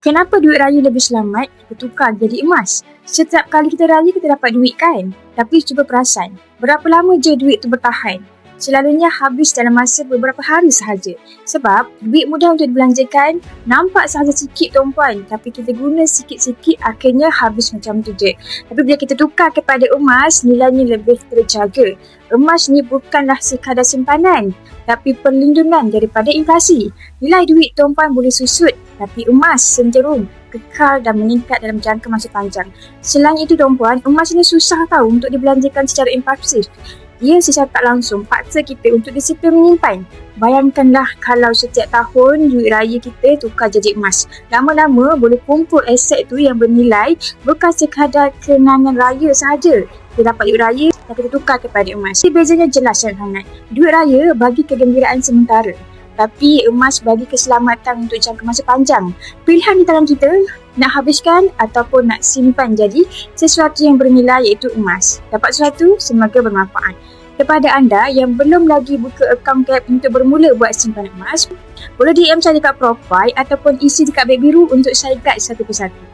Kenapa duit raya lebih selamat kita tukar jadi emas? Setiap kali kita raya kita dapat duit kan? Tapi cuba perasan, berapa lama je duit tu bertahan? Selalunya habis dalam masa beberapa hari sahaja. Sebab duit mudah untuk dibelanjakan, nampak sahaja sikit tuan-puan, tapi kita guna sikit-sikit akhirnya habis macam tu je. Tapi bila kita tukar kepada emas, nilainya lebih terjaga. Emas ni bukanlah sekadar simpanan, tapi perlindungan daripada inflasi. Nilai duit tuan-puan boleh susut, tapi emas cenderung kekal dan meningkat dalam jangka masa panjang. Selain itu tuan-puan, emas ini susah tahu untuk dibelanjakan secara impulsif. Ia secara tak langsung paksa kita untuk disiplin menyimpan. Bayangkanlah kalau setiap tahun duit raya kita tukar jadi emas. Lama-lama boleh kumpul aset tu yang bernilai bukan sekadar kenangan raya sahaja. Kita dapat duit raya dan kita tukar kepada emas. Bezanya jelas sangat. Duit raya bagi kegembiraan sementara, tapi emas bagi keselamatan untuk jangka masa panjang. Pilihan di tangan kita, nak habiskan ataupun nak simpan jadi sesuatu yang bernilai iaitu emas. Dapat sesuatu, semoga bermanfaat. Kepada anda yang belum lagi buka akaun Gap untuk bermula buat simpanan emas, boleh DM saya dekat profile ataupun isi dekat beg biru untuk saya guide satu persatu.